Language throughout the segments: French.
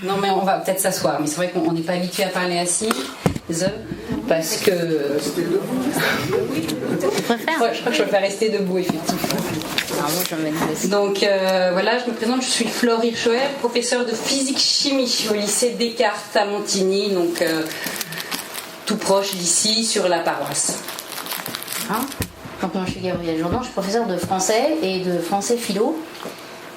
Non, mais on va peut-être s'asseoir. Mais c'est vrai qu'on n'est pas habitué à parler assis, parce que. Je crois que je préfère rester debout, effectivement. Donc voilà, je me présente, je suis Flore Hirschauer, professeure de physique-chimie au lycée Descartes à Montigny, donc tout proche d'ici, sur la paroisse. Donc moi je suis Gabrielle Jourdan, je suis professeure de français et de français philo.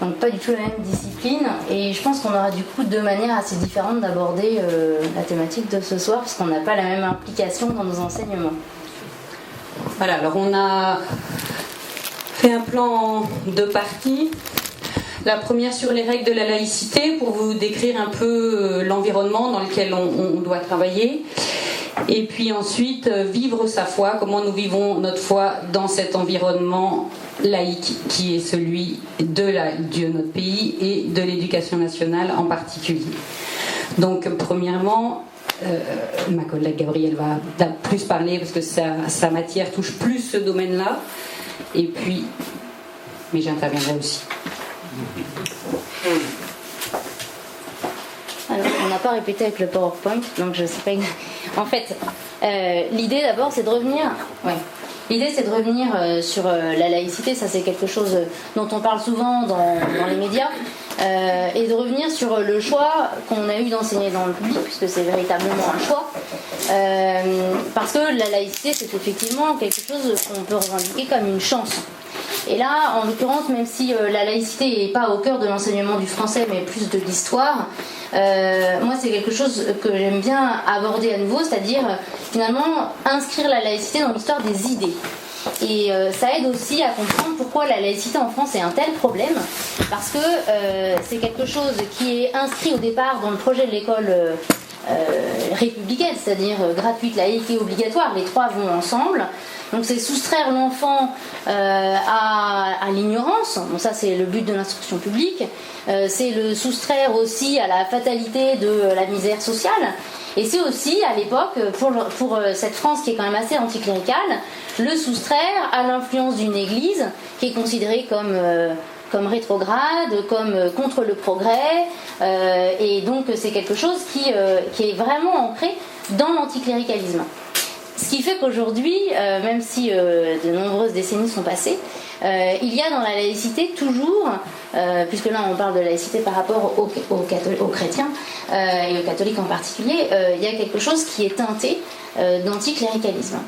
Donc pas du tout la même discipline, et je pense qu'on aura du coup deux manières assez différentes d'aborder la thématique de ce soir, puisqu'on n'a pas la même implication dans nos enseignements. Voilà, alors on a fait un plan en deux parties. La première sur les règles de la laïcité, pour vous décrire un peu l'environnement dans lequel on doit travailler. Et puis ensuite, vivre sa foi, comment nous vivons notre foi dans cet environnement laïque qui est celui de notre pays et de l'éducation nationale en particulier. Donc premièrement, ma collègue Gabrielle va plus parler parce que sa matière touche plus ce domaine-là. Et puis, mais j'interviendrai aussi. Alors, on n'a pas répété avec le PowerPoint, donc je sais pas. En fait, l'idée d'abord, c'est de revenir. Ouais. L'idée, c'est de revenir sur la laïcité. Ça, c'est quelque chose dont on parle souvent dans les médias, et de revenir sur le choix qu'on a eu d'enseigner dans le public, puisque c'est véritablement un choix. Parce que la laïcité, c'est effectivement quelque chose qu'on peut revendiquer comme une chance. Et là, en l'occurrence, même si la laïcité n'est pas au cœur de l'enseignement du français, mais plus de l'histoire, moi, c'est quelque chose que j'aime bien aborder à nouveau, c'est-à-dire, finalement, inscrire la laïcité dans l'histoire des idées. Et ça aide aussi à comprendre pourquoi la laïcité en France est un tel problème, parce que c'est quelque chose qui est inscrit au départ dans le projet de l'école républicaine, c'est-à-dire gratuite, laïque et obligatoire, les trois vont ensemble. Donc c'est soustraire l'enfant à l'ignorance, bon, ça c'est le but de l'instruction publique, c'est le soustraire aussi à la fatalité de la misère sociale, et c'est aussi à l'époque, pour cette France qui est quand même assez anticléricale, le soustraire à l'influence d'une église qui est considérée comme rétrograde, comme contre le progrès, et donc c'est quelque chose qui est vraiment ancré dans l'anticléricalisme. Ce qui fait qu'aujourd'hui, même si de nombreuses décennies sont passées, il y a dans la laïcité toujours, puisque là on parle de laïcité par rapport aux chrétiens et aux catholiques en particulier, il y a quelque chose qui est teinté d'anticléricalisme.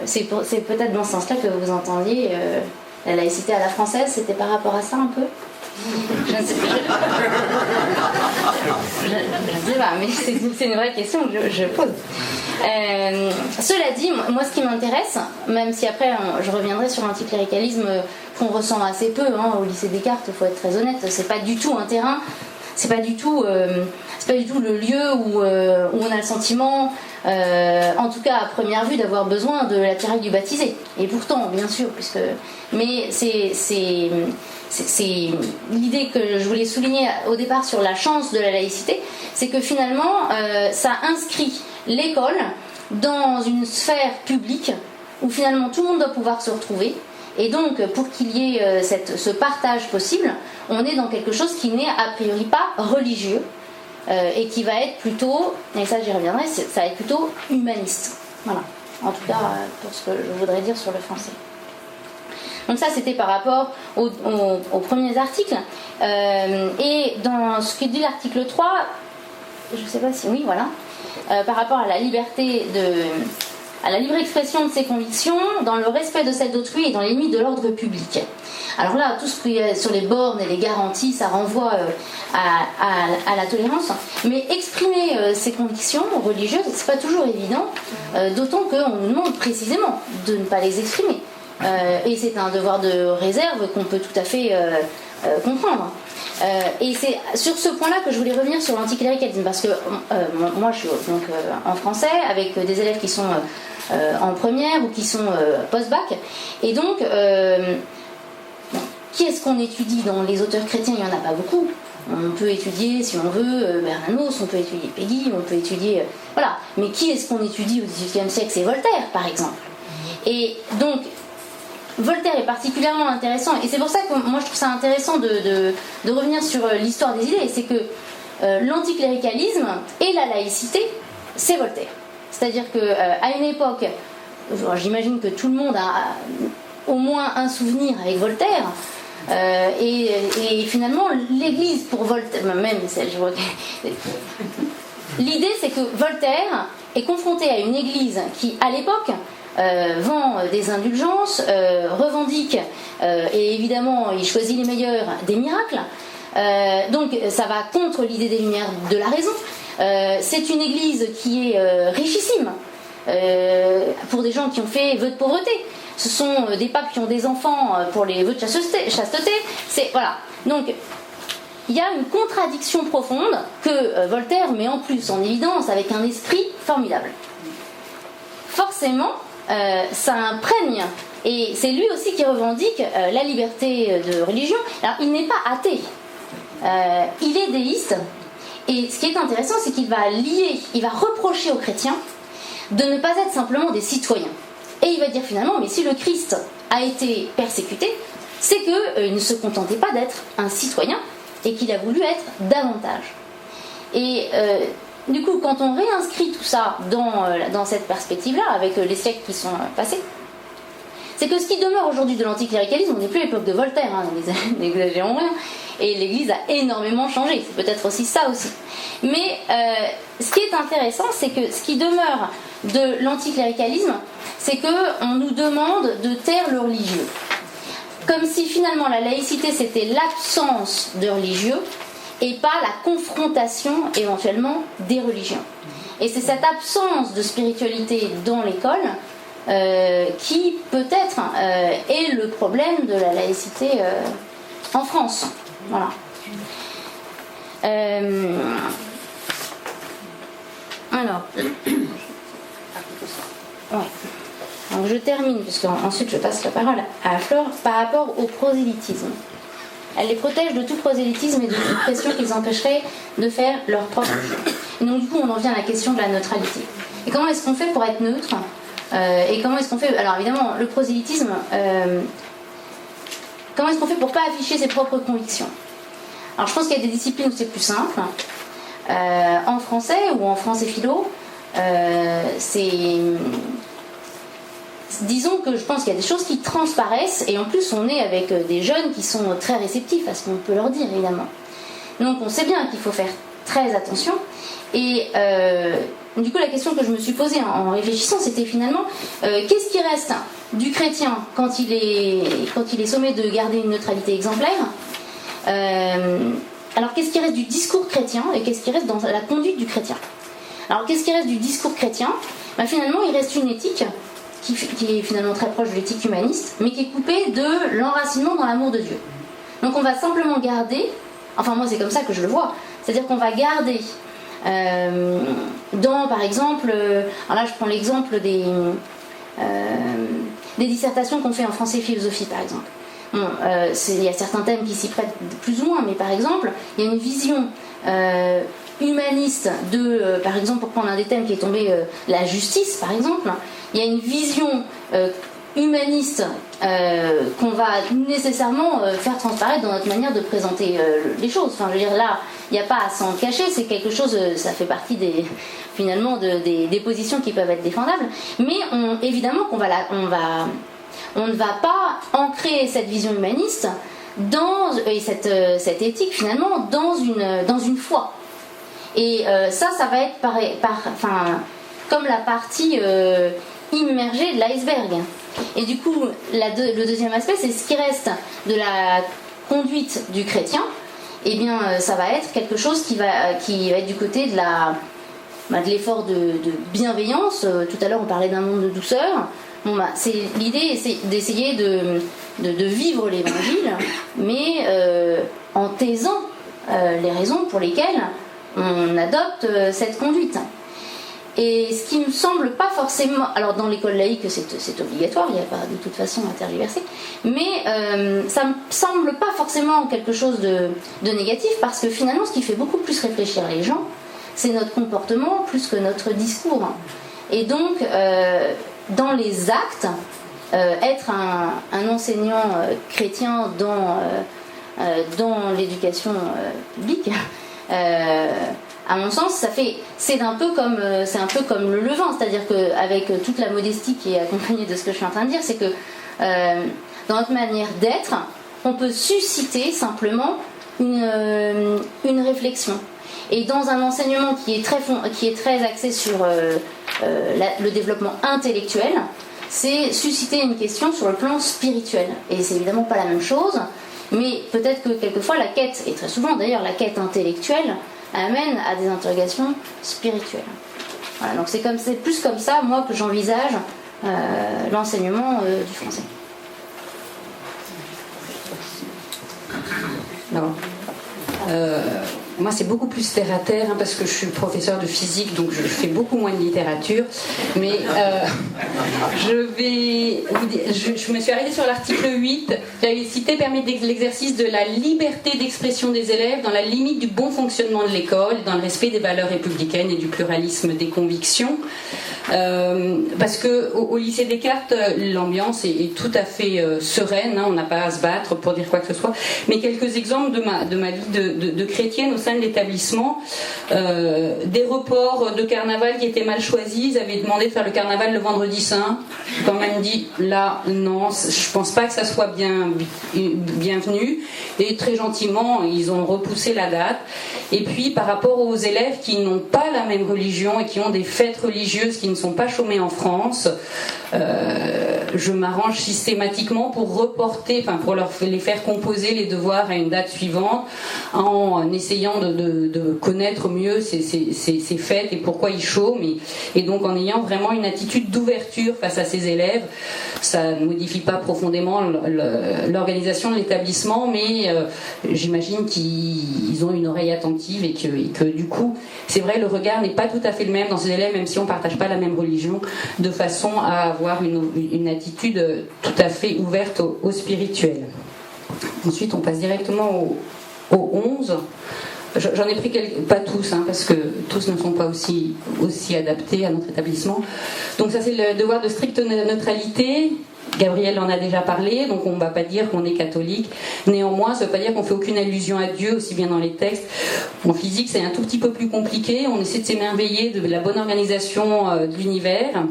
C'est peut-être dans ce sens-là que vous entendiez la laïcité à la française, c'était par rapport à ça un peu ? Je ne sais pas, mais c'est une vraie question que je pose. Cela dit, moi ce qui m'intéresse, même si après je reviendrai sur l'anticléricalisme qu'on ressent assez peu au lycée Descartes, il faut être très honnête, c'est pas du tout un terrain, c'est pas du tout le lieu où on a le sentiment, en tout cas à première vue, d'avoir besoin de l'attirail du baptisé. Et pourtant, bien sûr, mais c'est l'idée que je voulais souligner au départ sur la chance de la laïcité, c'est que finalement ça inscrit l'école dans une sphère publique où finalement tout le monde doit pouvoir se retrouver, et donc pour qu'il y ait ce partage possible, on est dans quelque chose qui n'est a priori pas religieux, et qui va être plutôt, et ça j'y reviendrai, ça va être plutôt humaniste. Voilà, en tout cas pour ce que je voudrais dire sur le français. Donc ça c'était par rapport aux premiers articles, et dans ce que dit l'article 3, je ne sais pas si oui, voilà, par rapport à la liberté à la libre expression de ses convictions dans le respect de celles d'autrui et dans les limites de l'ordre public. Alors là, tout ce qui est sur les bornes et les garanties, ça renvoie à la tolérance, mais exprimer ses convictions religieuses, c'est pas toujours évident, d'autant qu'on nous demande précisément de ne pas les exprimer. Et c'est un devoir de réserve qu'on peut tout à fait comprendre. Et c'est sur ce point-là que je voulais revenir sur l'anticléricalisme, parce que moi je suis donc en français avec des élèves qui sont en première ou qui sont post-bac, et donc qui est-ce qu'on étudie dans les auteurs chrétiens? Il n'y en a pas beaucoup. On peut étudier, si on veut, Bernanos, on peut étudier Péguy, on peut étudier... voilà. Mais qui est-ce qu'on étudie au XVIIIe siècle? C'est Voltaire, par exemple. Et donc, Voltaire est particulièrement intéressant, et c'est pour ça que moi je trouve ça intéressant de revenir sur l'histoire des idées, c'est que l'anticléricalisme et la laïcité, c'est Voltaire. C'est-à-dire qu'à une époque, j'imagine que tout le monde a au moins un souvenir avec Voltaire, et finalement l'Église pour Voltaire, même celle, je vois que... L'idée c'est que Voltaire est confronté à une Église qui, à l'époque, vend des indulgences, revendique, et évidemment il choisit les meilleurs des miracles, donc ça va contre l'idée des Lumières de la raison. C'est une Église qui est richissime, pour des gens qui ont fait vœu de pauvreté. Ce sont des papes qui ont des enfants pour les vœux de chasteté. Voilà. Donc il y a une contradiction profonde que Voltaire met en plus en évidence avec un esprit formidable. Forcément, ça imprègne, et c'est lui aussi qui revendique la liberté de religion. Alors il n'est pas athée, il est déiste, et ce qui est intéressant, c'est qu'il va reprocher aux chrétiens de ne pas être simplement des citoyens. Et il va dire finalement, mais si le Christ a été persécuté, c'est qu'il ne se contentait pas d'être un citoyen, et qu'il a voulu être davantage. Et du coup, quand on réinscrit tout ça dans cette perspective-là, avec les siècles qui sont passés, c'est que ce qui demeure aujourd'hui de l'anticléricalisme, on n'est plus à l'époque de Voltaire, hein, n'exagérons rien, et l'Église a énormément changé, c'est peut-être aussi ça aussi. Mais ce qui est intéressant, c'est que ce qui demeure de l'anticléricalisme, c'est qu'on nous demande de taire le religieux. Comme si finalement la laïcité c'était l'absence de religieux et pas la confrontation éventuellement des religions. Et c'est cette absence de spiritualité dans l'école qui peut-être est le problème de la laïcité en France. Voilà. Alors. Ouais. Donc je termine, puisqu'ensuite je passe la parole à Flore, par rapport au prosélytisme. Elle les protège de tout prosélytisme et de toute pression qui les empêcherait de faire leur propre chose. Et donc du coup on en vient à la question de la neutralité. Et comment est-ce qu'on fait pour être neutre ? Et comment est-ce qu'on fait... Alors évidemment, le prosélytisme, comment est-ce qu'on fait pour ne pas afficher ses propres convictions ? Alors je pense qu'il y a des disciplines où c'est plus simple. En français ou en français philo, disons que je pense qu'il y a des choses qui transparaissent, et en plus on est avec des jeunes qui sont très réceptifs à ce qu'on peut leur dire évidemment. Donc on sait bien qu'il faut faire très attention, et du coup la question que je me suis posée en réfléchissant, c'était finalement qu'est-ce qui reste du chrétien quand il est sommé de garder une neutralité exemplaire, alors qu'est-ce qui reste du discours chrétien et qu'est-ce qui reste dans la conduite du chrétien. Alors qu'est-ce qui reste du discours chrétien ? Finalement il reste une éthique qui est finalement très proche de l'éthique humaniste, mais qui est coupée de l'enracinement dans l'amour de Dieu. Donc on va simplement garder, enfin moi c'est comme ça que je le vois, c'est-à-dire qu'on va garder dans par exemple, alors là je prends l'exemple des dissertations qu'on fait en français philosophie par exemple. Bon, il y a certains thèmes qui s'y prêtent plus ou moins, mais par exemple il y a une vision humaniste de, par exemple pour prendre un des thèmes qui est tombé, la justice par exemple, il y a une vision humaniste qu'on va nécessairement faire transparaître dans notre manière de présenter les choses. Enfin, je veux dire, là, il n'y a pas à s'en cacher, c'est quelque chose, ça fait partie finalement des positions qui peuvent être défendables, mais évidemment qu'on on ne va pas ancrer cette vision humaniste et cette éthique finalement dans une foi. Et ça va être comme la partie immergée de l'iceberg. Et du coup, le deuxième aspect, c'est ce qui reste de la conduite du chrétien. Eh bien, ça va être quelque chose qui va être du côté de l'effort de bienveillance. Tout à l'heure, on parlait d'un monde de douceur. Bon, l'idée, c'est d'essayer de vivre l'évangile, mais en taisant les raisons pour lesquelles on adopte cette conduite. Et ce qui me semble pas forcément... Alors dans l'école laïque c'est obligatoire, il n'y a pas de toute façon à tergiverser, mais ça me semble pas forcément quelque chose de négatif, parce que finalement ce qui fait beaucoup plus réfléchir les gens, c'est notre comportement plus que notre discours. Et donc dans les actes, être un enseignant chrétien dans l'éducation biblique, à mon sens, c'est un peu comme le levain, c'est-à-dire qu'avec toute la modestie qui est accompagnée de ce que je suis en train de dire, c'est que dans notre manière d'être, on peut susciter simplement une réflexion. Et dans un enseignement qui est très axé sur le développement intellectuel, c'est susciter une question sur le plan spirituel. Et c'est évidemment pas la même chose, mais peut-être que quelquefois la quête, et très souvent d'ailleurs la quête intellectuelle, amène à des interrogations spirituelles. Voilà, donc c'est plus comme ça, moi, que j'envisage l'enseignement du français. Non. Moi, c'est beaucoup plus terre à terre, parce que je suis professeure de physique, donc je fais beaucoup moins de littérature. Mais je me suis arrêtée sur l'article 8. La laïcité permet l'exercice de la liberté d'expression des élèves dans la limite du bon fonctionnement de l'école, dans le respect des valeurs républicaines et du pluralisme des convictions. Parce que au lycée Descartes, l'ambiance est tout à fait sereine, on n'a pas à se battre pour dire quoi que ce soit. Mais quelques exemples de ma vie de chrétienne au sein de l'établissement, des reports de carnaval qui étaient mal choisis. Ils avaient demandé de faire le carnaval le vendredi saint. J'ai quand même dit là non, je pense pas que ça soit bienvenu. Et très gentiment, ils ont repoussé la date. Et puis par rapport aux élèves qui n'ont pas la même religion et qui ont des fêtes religieuses qui ne sont pas chômés en France, je m'arrange systématiquement pour reporter, pour les faire composer les devoirs à une date suivante, en essayant de connaître mieux ces fêtes et pourquoi ils chôment, et donc en ayant vraiment une attitude d'ouverture face à ces élèves. Ça ne modifie pas profondément l'organisation de l'établissement, mais j'imagine qu'ils ont une oreille attentive et que du coup, c'est vrai, le regard n'est pas tout à fait le même dans ces élèves, même si on ne partage pas la même religion, de façon à avoir une attitude tout à fait ouverte au spirituel. Ensuite, on passe directement au 11. J'en ai pris pas tous, parce que tous ne sont pas aussi adaptés à notre établissement. Donc ça, c'est le devoir de stricte neutralité. Gabriel en a déjà parlé, donc on ne va pas dire qu'on est catholique. Néanmoins, ça ne veut pas dire qu'on ne fait aucune allusion à Dieu, aussi bien dans les textes. En physique, c'est un tout petit peu plus compliqué. On essaie de s'émerveiller de la bonne organisation de l'univers.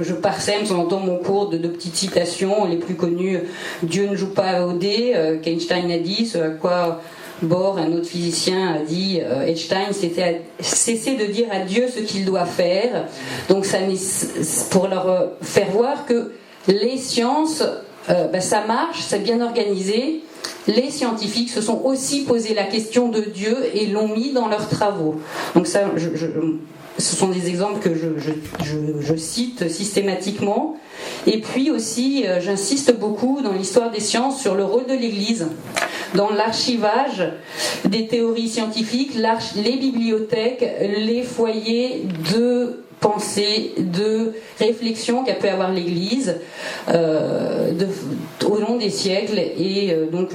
Je parsème de temps en temps mon cours de petites citations, les plus connues. Dieu ne joue pas au dé, qu'Einstein a dit, ce à quoi Bohr, un autre physicien, a dit Einstein, c'était cesser de dire à Dieu ce qu'il doit faire. Donc ça, pour leur faire voir que les sciences, ça marche, c'est bien organisé. Les scientifiques se sont aussi posé la question de Dieu et l'ont mis dans leurs travaux. Donc ça, ce sont des exemples que je cite systématiquement. Et puis aussi, j'insiste beaucoup dans l'histoire des sciences sur le rôle de l'Église dans l'archivage des théories scientifiques, les bibliothèques, les foyers de pensée, de réflexion qu'a pu avoir l'Église au long des siècles, et donc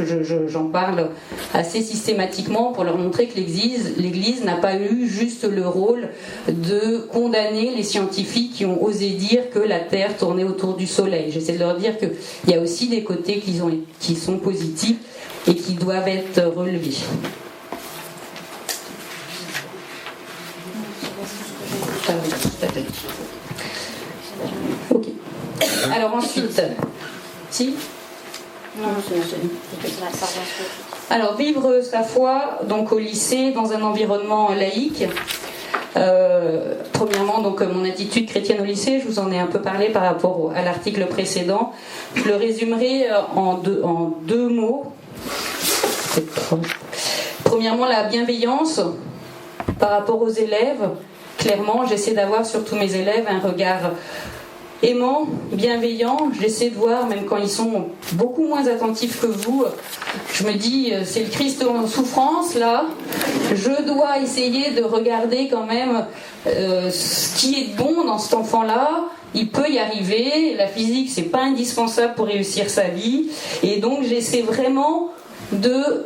j'en parle assez systématiquement pour leur montrer que l'Église n'a pas eu juste le rôle de condamner les scientifiques qui ont osé dire que la Terre tournait autour du Soleil. J'essaie de leur dire qu'il y a aussi des côtés qui sont positifs et qui doivent être relevés. Ok. Alors ensuite, si ? Non, Alors vivre sa foi donc au lycée dans un environnement laïque. Premièrement, donc mon attitude chrétienne au lycée, je vous en ai un peu parlé par rapport à l'article précédent. Je le résumerai en deux mots. Premièrement, la bienveillance par rapport aux élèves. Clairement, j'essaie d'avoir sur tous mes élèves un regard aimant, bienveillant. J'essaie de voir, même quand ils sont beaucoup moins attentifs que vous, je me dis, c'est le Christ en souffrance, là. Je dois essayer de regarder quand même ce qui est bon dans cet enfant-là. Il peut y arriver. La physique, c'est pas indispensable pour réussir sa vie. Et donc, j'essaie vraiment de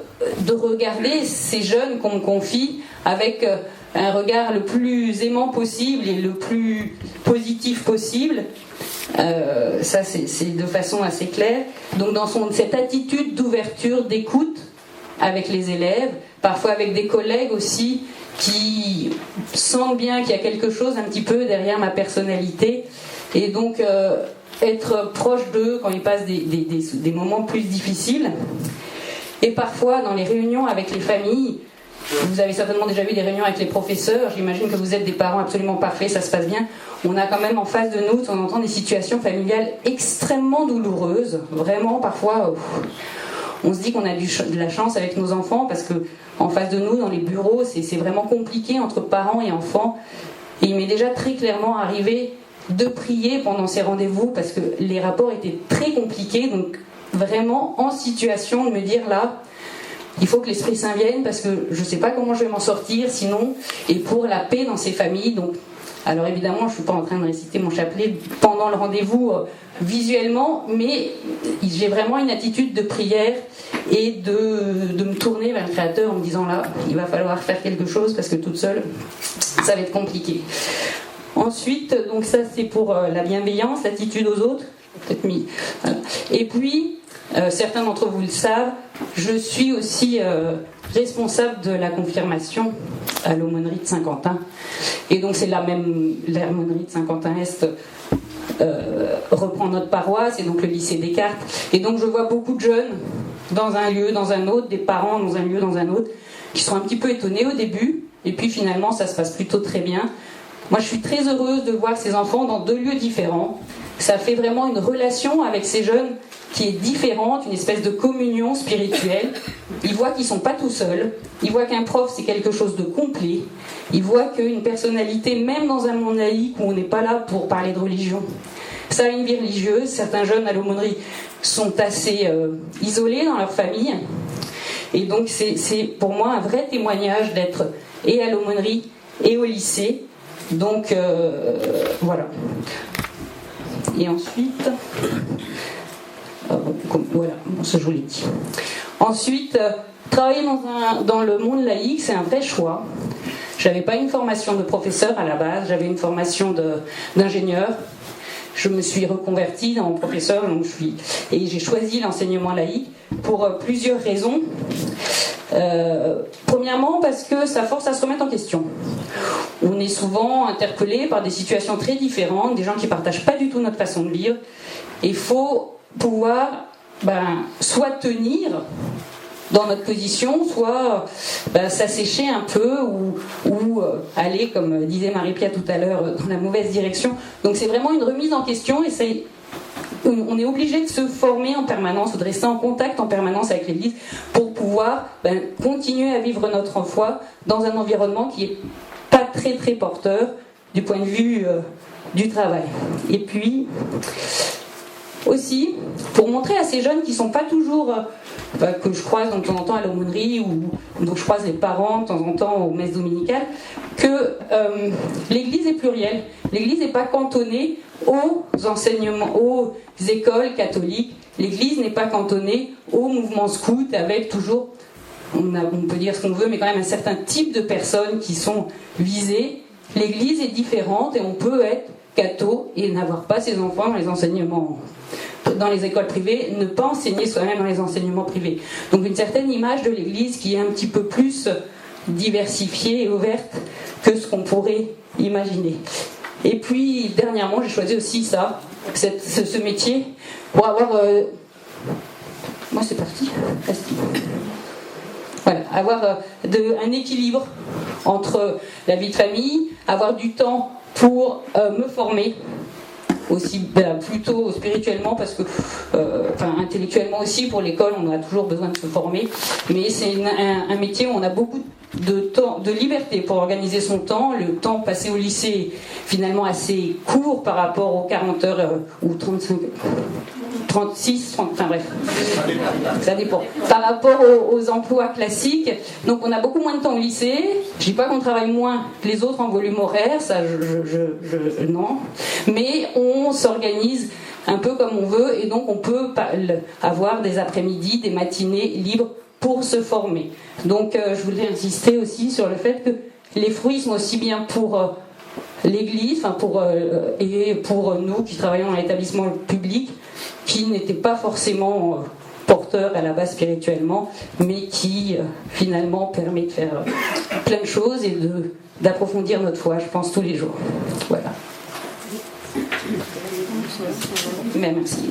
regarder ces jeunes qu'on me confie avec un regard le plus aimant possible et le plus positif possible. Ça, c'est de façon assez claire. Donc, dans cette attitude d'ouverture, d'écoute avec les élèves, parfois avec des collègues aussi, qui sentent bien qu'il y a quelque chose un petit peu derrière ma personnalité. Et donc, être proche d'eux quand ils passent des moments plus difficiles. Et parfois, dans les réunions avec les familles, vous avez certainement déjà vu des réunions avec les professeurs, j'imagine que vous êtes des parents absolument parfaits, ça se passe bien. On a quand même en face de nous, de temps en temps, des situations familiales extrêmement douloureuses. Vraiment, parfois, on se dit qu'on a de la chance avec nos enfants, parce que en face de nous, dans les bureaux, c'est vraiment compliqué entre parents et enfants. Et il m'est déjà très clairement arrivé de prier pendant ces rendez-vous, parce que les rapports étaient très compliqués, donc vraiment en situation de me dire là, il faut que l'Esprit Saint vienne, parce que je ne sais pas comment je vais m'en sortir sinon, et pour la paix dans ces familles. Donc, alors évidemment, je ne suis pas en train de réciter mon chapelet pendant le rendez-vous visuellement, mais j'ai vraiment une attitude de prière et de me tourner vers le Créateur en me disant là, il va falloir faire quelque chose, parce que toute seule, ça va être compliqué. Ensuite, donc ça c'est pour la bienveillance, l'attitude aux autres. Peut-être mis. Voilà. Et puis, certains d'entre vous le savent, je suis aussi responsable de la confirmation à l'aumônerie de Saint-Quentin. Et donc c'est l'aumônerie de Saint-Quentin-Est reprend notre paroisse, et donc le lycée Descartes. Et donc je vois beaucoup de jeunes dans un lieu, dans un autre, des parents dans un lieu, dans un autre, qui sont un petit peu étonnés au début, et puis finalement ça se passe plutôt très bien. Moi je suis très heureuse de voir ces enfants dans 2 lieux différents. Ça fait vraiment une relation avec ces jeunes qui est différente, une espèce de communion spirituelle. Ils voient qu'ils ne sont pas tout seuls, ils voient qu'un prof c'est quelque chose de complet, ils voient qu'une personnalité, même dans un monde laïque où on n'est pas là pour parler de religion, ça a une vie religieuse. Certains jeunes à l'aumônerie sont assez isolés dans leur famille, et donc c'est pour moi un vrai témoignage d'être et à l'aumônerie et au lycée. Donc voilà. Et ensuite, voilà, ça je vous l'ai dit. Ensuite, travailler dans le monde laïque, c'est un vrai choix. J'avais pas une formation de professeur à la base, j'avais une formation d'ingénieur. Je me suis reconvertie en professeur, et j'ai choisi l'enseignement laïque pour plusieurs raisons. Premièrement, parce que ça force à se remettre en question. On est souvent interpellé par des situations très différentes, des gens qui ne partagent pas du tout notre façon de vivre. Et il faut pouvoir soit tenir dans notre position, soit s'assécher un peu ou aller, comme disait Marie-Pierre tout à l'heure, dans la mauvaise direction. Donc c'est vraiment une remise en question, et on est obligé de se former en permanence, de rester en contact en permanence avec l'Église pour pouvoir continuer à vivre notre foi dans un environnement qui est pas très très porteur du point de vue du travail. Et puis aussi pour montrer à ces jeunes qui sont pas toujours que je croise de temps en temps à l'aumônerie, ou donc je croise les parents de temps en temps aux messes dominicales, que l'Église est plurielle. L'Église n'est pas cantonnée aux enseignements, aux écoles catholiques. L'Église n'est pas cantonnée au mouvement scout, avec toujours, on peut dire ce qu'on veut, mais quand même un certain type de personnes qui sont visées. L'Église est différente, et on peut être catho et n'avoir pas ses enfants dans les enseignements, dans les écoles privées, ne pas enseigner soi-même dans les enseignements privés. Donc une certaine image de l'Église qui est un petit peu plus diversifiée et ouverte que ce qu'on pourrait imaginer. Et puis dernièrement, j'ai choisi aussi ce métier pour avoir... Moi c'est parti. Voilà, avoir un équilibre entre la vie de famille, avoir du temps pour me former, aussi plutôt spirituellement, parce que intellectuellement aussi, pour l'école on a toujours besoin de se former, mais c'est un métier où on a beaucoup de temps, de liberté pour organiser son temps. Le temps passé au lycée est finalement assez court par rapport aux 40 heures ou 35 36, 30, enfin bref, ça dépend. Par rapport aux emplois classiques, donc on a beaucoup moins de temps au lycée. Je dis pas qu'on travaille moins que les autres en volume horaire, ça non, mais on s'organise un peu comme on veut, et donc on peut avoir des après-midi, des matinées libres pour se former. Donc je voulais insister aussi sur le fait que l'effroïsme aussi bien pour l'Église, et pour nous qui travaillons dans l'établissement public, qui n'étaient pas forcément porteurs à la base spirituellement, mais qui finalement permet de faire plein de choses et d'approfondir notre foi, je pense, tous les jours. Voilà. Mais merci.